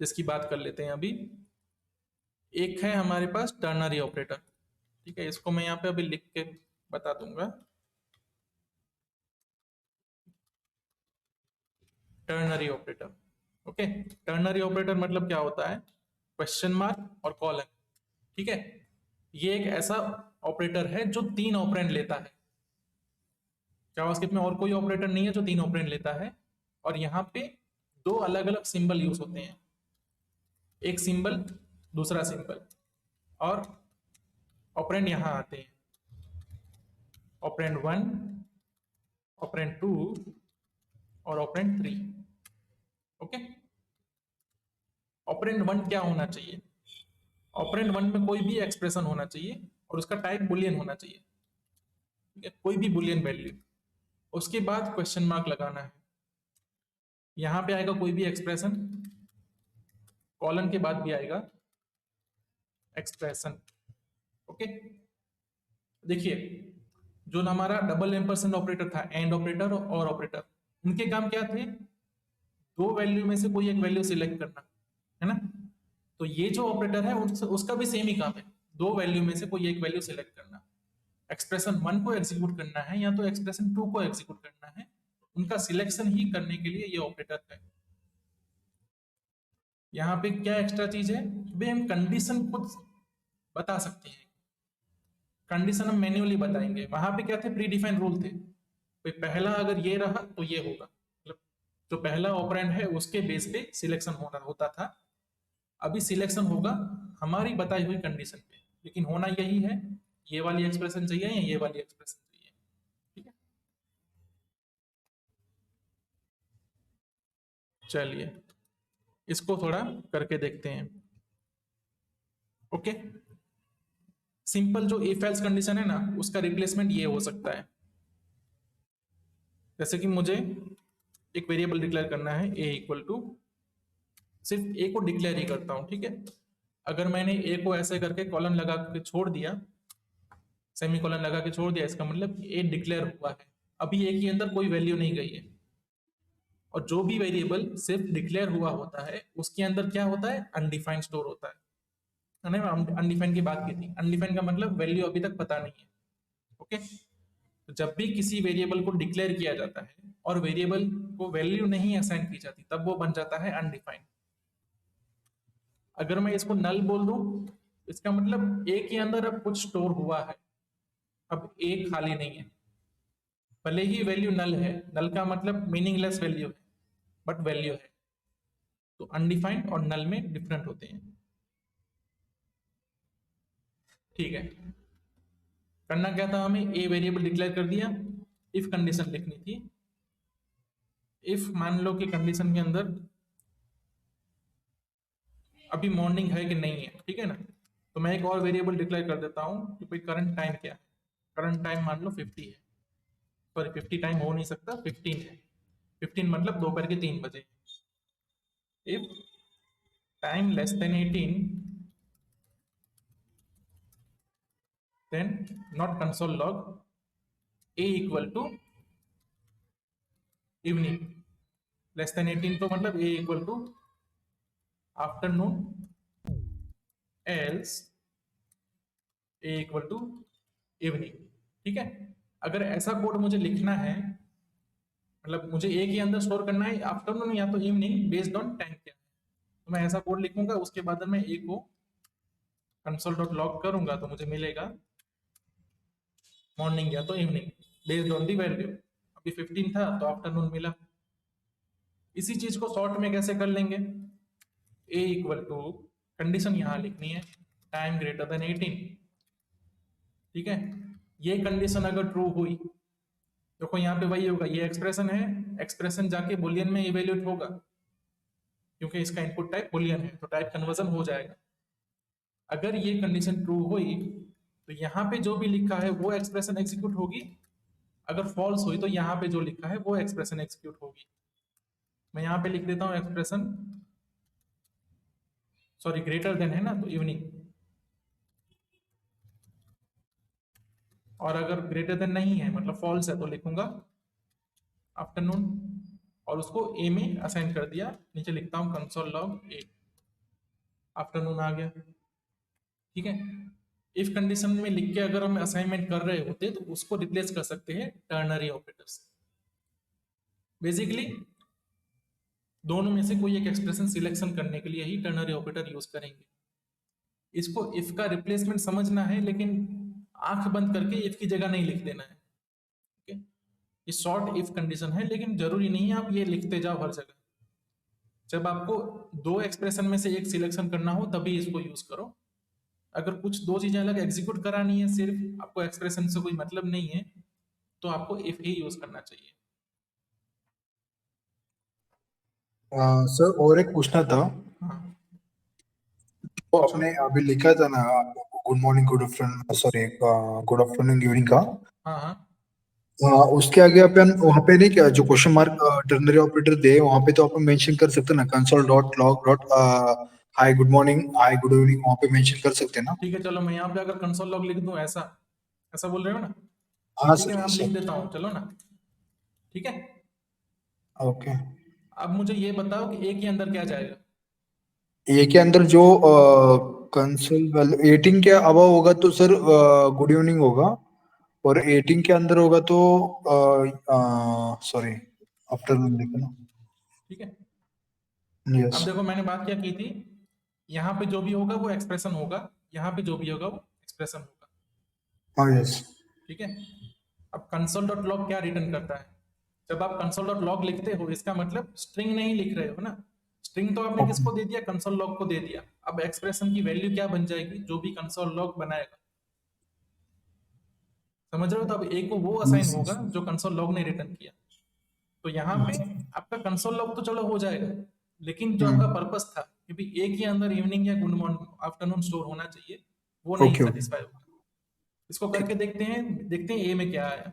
जिसकी बात कर लेते हैं अभी। एक है हमारे पास टर्नरी ऑपरेटर। ठीक है, इसको मैं यहाँ पे अभी लिख के बता दूंगा। Ternary operator. Okay, ternary operator मतलब क्या होता है, क्वेश्चन मार्क और कॉलन। ठीक है, ये एक ऐसा ऑपरेटर है जो 3 ऑपरेंड लेता है। जावास्क्रिप्ट में और कोई ऑपरेटर नहीं है जो 3 ऑपरेंड लेता है, और यहाँ पे दो अलग अलग सिंबल यूज होते हैं, एक सिंबल दूसरा सिंबल, और ऑपरेंड यहां आते हैं, ऑपरेंड 1, ऑपरेंड 2 और ऑपरेंड 3। ओके, ऑपरेंड 1 क्या होना चाहिए? ऑपरेंड 1 में कोई भी एक्सप्रेशन होना चाहिए और उसका टाइप बुलियन होना चाहिए, ठीक है, कोई भी बुलियन वैल्यू। उसके बाद क्वेश्चन मार्क लगाना है, यहां पे आएगा कोई भी एक्सप्रेशन, कॉलन के बाद भी आएगा एक्सप्रेशन। ओके, देखिए जो हमारा डबल एम्परसेंड ऑपरेटर था, एंड ऑपरेटर और ऑपरेटर, उनके काम क्या थे? दो वैल्यू में से कोई एक वैल्यू सिलेक्ट करना, है ना। तो ये जो ऑपरेटर है उसका भी सेम ही काम है, दो वैल्यू में से कोई एक वैल्यू सिलेक्ट करना। एक्सप्रेशन 1 को एग्जीक्यूट करना है या तो एक्सप्रेशन 2 को एग्जीक्यूट करना है, उनका सिलेक्शन ही करने के लिए ये ऑपरेटर है। यहाँ पे क्या एक्स्ट्रा चीज है, भाई हम कंडीशन खुद बता सकते हैं, कंडीशन हम मैन्युअली बताएंगे। वहां पे क्या थे, प्री डिफाइंड रूल थे, भाई पहला अगर ये रहा तो ये होगा, मतलब जो पहला ऑपरेंड है उसके बेस पे सिलेक्शन होता था। अभी सिलेक्शन होगा हमारी बताई हुई कंडीशन पे, लेकिन होना यही है, ये वाली एक्सप्रेशन चाहिए या ये वाली एक्सप्रेशन चाहिए, ठीक है। चलिए इसको थोड़ा करके देखते हैं। ओके, सिंपल जो इफ एल्स कंडीशन है ना, उसका रिप्लेसमेंट ये हो सकता है, जैसे कि मुझे एक वेरिएबल डिक्लेयर करना है a इक्वल टू, सिर्फ a को डिक्लेयर ही करता हूं, ठीक है। अगर मैंने a को ऐसे करके कॉलन लगा के छोड़ दिया, सेमी कॉलन लगा के छोड़ दिया, इसका मतलब a डिक्लेयर हुआ है, अभी a के अंदर कोई वैल्यू नहीं गई है। और जो भी वेरिएबल सिर्फ डिक्लेयर हुआ होता है उसके अंदर क्या होता है, अनडिफाइंड स्टोर होता है ना। अनडिफाइंड की बात की थी, अनडिफाइंड का मतलब वैल्यू अभी तक पता नहीं है। ओके, तो जब भी किसी वेरिएबल को डिक्लेयर किया जाता है और वेरिएबल को वैल्यू नहीं असाइन की जाती, तब वो बन जाता है अनडिफाइंड। अगर मैं इसको नल बोल दूं, इसका मतलब ए के अंदर अब कुछ स्टोर हुआ है, अब ए खाली नहीं है। भले ही वैल्यू नल है, नल का मतलब मीनिंगलेस वैल्यू है, बट वैल्यू है। तो अनडिफाइंड और नल में डिफरेंट होते हैं, ठीक है। करना क्या था, हमें ए वेरिएबल डिक्लेयर कर दिया, इफ कंडीशन लिखनी थी। इफ मान लो कि कंडीशन के अंदर अभी मॉर्निंग है कि नहीं है, ठीक है ना, तो मैं एक और वेरिएबल डिक्लेयर कर देता हूं कि भाई करंट टाइम क्या है। करंट टाइम मान लो 50 है, सॉरी 50 टाइम हो नहीं सकता, 15 है। 15 मतलब दोपहर के 3 बजे। If time less than 18 then not console log a equal to evening. Less than 18 तो मतलब a equal to afternoon, else a equal to evening, ठीक है। अगर ऐसा कोड मुझे लिखना है, मतलब मुझे ए के अंदर स्टोर करना है आफ्टरनून या तो इवनिंग बेस्ड ऑन टाइम क्या है, तो मैं ऐसा कोड लिखूंगा, उसके बाद मैं ए को कंसोल डॉट लॉग करूंगा तो मुझे मिलेगा मॉर्निंग या तो evening based on the value. अभी 15 था तो आफ्टरनून मिला। इसी चीज को शॉर्ट में कैसे कर लेंगे, ए इक्वल टू, कंडीशन यहां लिखनी है टाइम ग्रेटर देन 18, ठीक है। ये कंडीशन अगर ट्रू हुई, देखो यहाँ पे वही होगा, ये एक्सप्रेशन है, एक्सप्रेशन जाके बुलियन में इवेल्यूएट होगा, क्योंकि इसका इनपुट टाइप बुलियन है, तो टाइप कन्वर्जन हो जाएगा। अगर ये कंडीशन ट्रू हुई तो यहाँ पे जो भी लिखा है वो एक्सप्रेशन एग्जीक्यूट होगी, अगर फॉल्स हुई तो यहाँ पे जो लिखा है वो एक्सप्रेशन एग्जीक्यूट होगी। मैं यहाँ पे लिख देता हूँ एक्सप्रेशन, सॉरी ग्रेटर देन है ना, तो इवनिंग, और अगर ग्रेटर देन नहीं है मतलब फॉल्स है तो लिखूंगा आफ्टरनून, और उसको ए में असाइन कर दिया, नीचे लिखता हूं कंसोल लॉग ए, आफ्टरनून आ गया, ठीक है। इफ कंडीशन में लिख के अगर हम असाइनमेंट कर रहे होते तो उसको रिप्लेस कर सकते हैं टर्नरी ऑपरेटर्स। बेसिकली दोनों में से कोई एक एक्सप्रेशन सिलेक्शन करने के लिए ही टर्नरी ऑपरेटर यूज करेंगे। इसको इफ का रिप्लेसमेंट समझना है, लेकिन आंख बंद करके इफ की जगह नहीं लिख देना है, ओके। ये शॉर्ट इफ कंडीशन है, लेकिन जरूरी नहीं है आप ये लिखते जाओ हर जगह, जब आपको दो एक्सप्रेशन में से एक सिलेक्शन करना हो तभी इसको यूज करो। अगर कुछ दो चीजें अलग एग्जीक्यूट करानी है, सिर्फ आपको एक्सप्रेशन से कोई मतलब नहीं है, तो आपको इफ ही यूज करना चाहिए। सर और एक पूछना था, हाँ, वो पूछो। आपने अभी लिखा था ना, good morning good afternoon, sorry good afternoon evening का, हाँ हाँ उसके आगे अपन वहाँ पे नहीं, क्या जो क्वेश्चन मार्क टर्नरी ऑपरेटर दे वहाँ पे तो अपन मेंशन कर सकते हैं ना, console dot log dot high good morning high good evening, वहाँ पे मेंशन कर सकते हैं ना। ठीक है, चलो मैं यहाँ पे अगर कंसोल लॉग लिख दूं, ऐसा ऐसा बोल रहे हो ना? हाँ ठीक है, सर, मैं अब यस लिख सर। देता हूँ, चलो ना। ठीक है, ओके। अब मुझे ये बताओ कि ए के अंदर क्या जाएगा। ए के अंदर जो कंसोल वैल्यू 18 के अब होगा तो सर गुड इवनिंग होगा, और 18 के अंदर होगा तो सॉरी आफ्टरनून लिखा ना। ठीक है, यस। अब देखो मैंने बात क्या की थी, यहाँ पे जो भी होगा वो एक्सप्रेशन होगा, यहाँ पे जो भी होगा वो एक्सप्रेशन होगा। हाँ यस। ठीक है, अब कंसोल डॉट लॉग क्या रिटर्न करता है? जब आप कंसोल डॉट लॉग लिखते हो, इसका मतलब स्ट्रिंग नहीं लिख रहे हो ना। स्ट्रिंग तो आपने ओके। किसको दे दिया? कंसोल लॉग को दे दिया। अब एक्सप्रेशन की वैल्यू क्या बन जाएगी? जो भी कंसोल लॉग बनाएगा। समझ रहे हो? तो अब ए को वो असाइन यस होगा यस। जो कंसोल लॉग ने रिटर्न किया। तो यहाँ पे आपका कंसोल लॉग तो चलो हो जाएगा, लेकिन जो आपका हम्म। पर्पस था कि भाई ए के अंदर इवनिंग या गुड मॉर्निंग आफ्टरनून स्टोर होना चाहिए, वो नहीं ओके ओके। सेटिस्फाई होगा। इसको करके देखते हैं ए में क्या आया।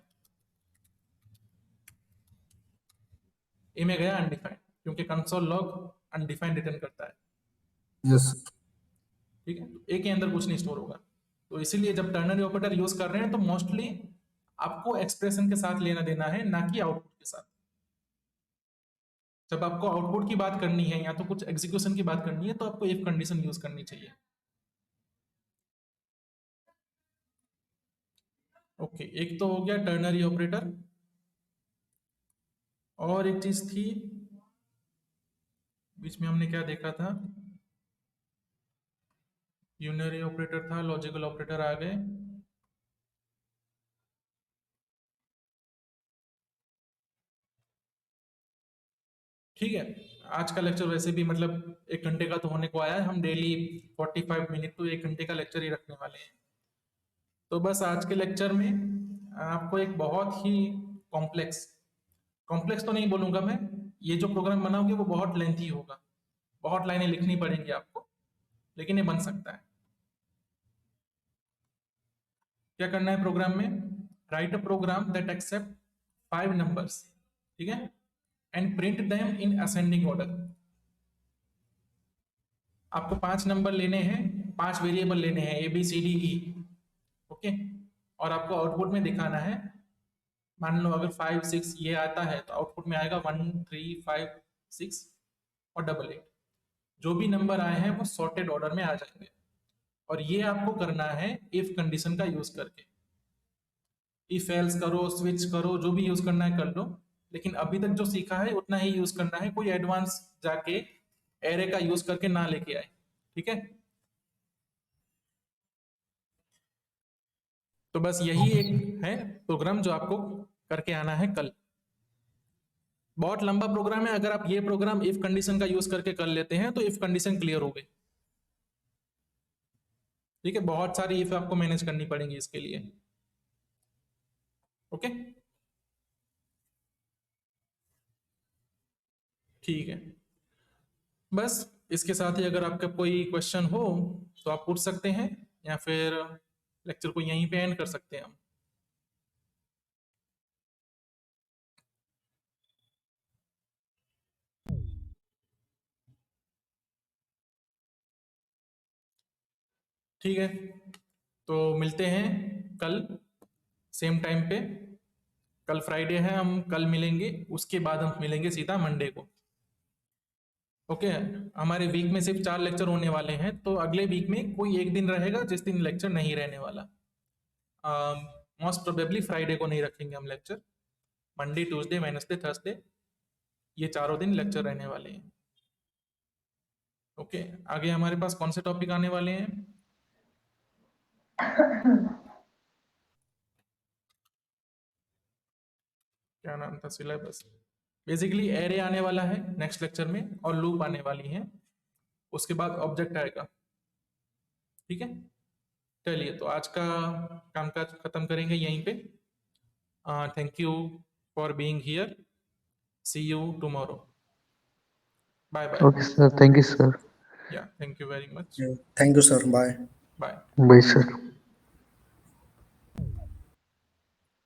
ए में गया अनडिफाइंड, क्योंकि कंसोल लॉग अनडिफाइंड रिटर्न करता है। यस। ठीक है, तो ए के अंदर कुछ नहीं स्टोर होगा। तो इसीलिए जब टर्नरी ऑपरेटर यूज कर रहे हैं तो मोस्टली आपको एक्सप्रेशन के साथ लेना देना है, ना कि आउटपुट के साथ। जब आपको आउटपुट की बात करनी है या तो कुछ एग्जीक्यूशन की बात करनी है, तो आपको इफ कंडीशन यूज करनी चाहिए। ओके, एक तो हो गया टर्नरी ऑपरेटर। और एक चीज थी बीच में, हमने क्या देखा था? यूनरी ऑपरेटर था, लॉजिकल ऑपरेटर आ गए। ठीक है, आज का लेक्चर वैसे भी मतलब 1 घंटे का तो होने को आया है। हम डेली 45 मिनट तो 1 घंटे का लेक्चर ही रखने वाले हैं। तो बस आज के लेक्चर में आपको एक बहुत ही कॉम्प्लेक्स, कॉम्प्लेक्स तो नहीं बोलूंगा मैं, ये जो प्रोग्राम बनाओगे वो बहुत लेंथी होगा, बहुत लाइनें लिखनी पड़ेंगी आपको, लेकिन ये बन सकता है। क्या करना है प्रोग्राम में? Write a program that accept 5 numbers, ठीक है, and print them in ascending order. आपको 5 नंबर लेने हैं, 5 वेरिएबल लेने हैं, A B C D E. Okay, और आपको आउटपुट में दिखाना है। मान लो अगर 5 6 ये आता है तो आउटपुट में आएगा 1 3 5 6 और 8 8। जो भी नंबर आए हैं वो सॉर्टेड ऑर्डर में आ जाएंगे। और ये आपको करना है इफ कंडीशन का यूज करके। इफ एल्स करो, स्विच करो, जो भी यूज करना है कर लो, लेकिन अभी तक जो सीखा है उतना ही यूज करना है। कोई एडवांस जाके एरे का यूज करके ना लेके आए। ठीक है, तो बस यही एक है प्रोग्राम जो आपको करके आना है कल। बहुत लंबा प्रोग्राम है, अगर आप ये प्रोग्राम इफ कंडीशन का यूज करके कर लेते हैं तो इफ कंडीशन क्लियर हो गई। ठीक है, बहुत सारी इफ आपको मैनेज करनी पड़ेंगी इसके लिए। ओके, ठीक है। बस इसके साथ ही अगर आपका कोई क्वेश्चन हो तो आप पूछ सकते हैं, या फिर लेक्चर को यहीं पे एंड कर सकते हैं हम। ठीक है, तो मिलते हैं कल सेम टाइम पे। कल फ्राइडे है, हम कल मिलेंगे, उसके बाद हम मिलेंगे सीधा मंडे को। ओके, हमारे वीक में सिर्फ 4 लेक्चर होने वाले हैं, तो अगले वीक में कोई एक दिन रहेगा जिस दिन लेक्चर नहीं रहने वाला। मोस्ट प्रोबेबली फ्राइडे को नहीं रखेंगे हम lecture. Monday Tuesday Wednesday Thursday, ये चारों दिन लेक्चर रहने वाले हैं। ओके, आगे हमारे पास कौन से टॉपिक आने वाले हैं? क्या नाम था सिलेबस? बेसिकली एरे आने वाला है नेक्स्ट लेक्चर में और लूप आने वाली है, उसके बाद ऑब्जेक्ट आएगा। ठीक है, चलिए तो आज का कामकाज खत्म करेंगे यहीं पे। Thank you for being here, see you tomorrow, bye bye. Okay, sir. Thank you, sir. या thank you very much, Thank you, sir. Bye. Bye. Bye, sir.